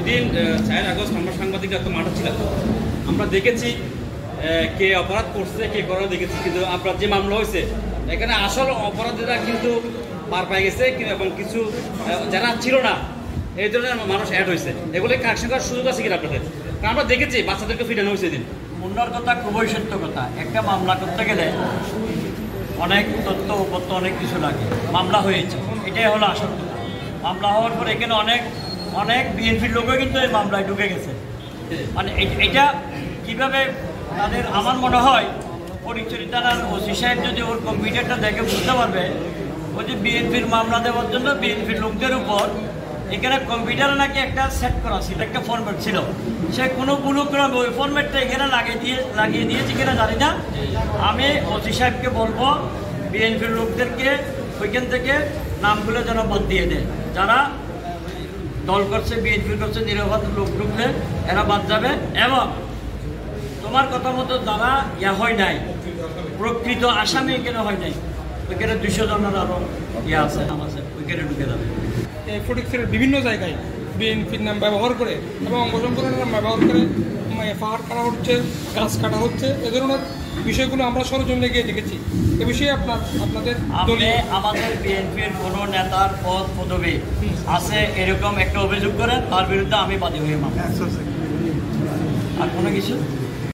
দিন 4 আগস্ট আমরা সাংবাদিকরা তো মাঠে ছিলাম, আমরা দেখেছি কে অপরাধ করছে কে করা দেখেছি, কিন্তু আপনার যে মামলা হয়েছে এখানে আসল অপরাধীরা কিন্তু পার পাই গেছে এবং কিছু যারা ছিল না এই ধরনের মানুষ অ্যাড হয়েছে। এগুলো কারেকশন করার সুযোগ আছে কিনা আপনাদের? কারণ আমরা দেখেছি বাচ্চাদেরকে ফিরানো হয়েছে দিন। মুন্নার কথা খুবই সত্য কথা। একটা মামলা করতে গেলে অনেক তথ্য উপত্য অনেক কিছু লাগে। মামলা হয়েছে, এটাই হলো আসল কথা। মামলা হওয়ার পর এখানে অনেক বিএনপির লোকও কিন্তু এই মামলায় ঢুকে গেছে। মানে এটা কীভাবে তাদের, আমার মনে হয় পরিচয় থানার ওসি সাহেব যদি ওর কম্পিউটারটা দেখে বুঝতে পারবে, ওই যে বিএনপির মামলা দেওয়ার জন্য বিএনপির লোকদের উপর এখানে কম্পিউটারে নাকি একটা সেট করা ছিল, একটা ফরম্যাট ছিল, সে কোনো ক্রমে ওই ফরম্যাটটা এখানে লাগিয়ে দিয়েছে কিনা জানি না। আমি ওসি সাহেবকে বলবো বিএনপির লোকদেরকে ওইখান থেকে নামগুলো যেন বাদ দিয়ে দেয়। যারা দল করছে, বিএনপি করছে, নিরাপদ লোক ঢুকলে এরা বাদ যাবে। এবং তোমার কথা মতো যারা হয় নাই, প্রকৃত আসামি এখানে হয় নাই, ওইখানে 200 জনের আরও আছে, নাম আছে, ওইখানে ঢুকে যাবে। ফটিকছড়ির বিভিন্ন জায়গায় বিএনপির নাম ব্যবহার করে এবং অঙ্গসংগঠনের নাম ব্যবহার করে পাহাড় কাটা হচ্ছে, গাছ কাটা হচ্ছে, এ ধরনের বিষয়গুলো আমরা সরজমিনে গিয়ে দেখেছি। এ বিষয়ে আপনাদের আমাদের বিএনপির কোনো নেতার পদ পদবি আছে এরকম একটা অভিযোগ করে তার বিরুদ্ধে আমি বাদী হয়ে মামলা, আর কোনো কিছু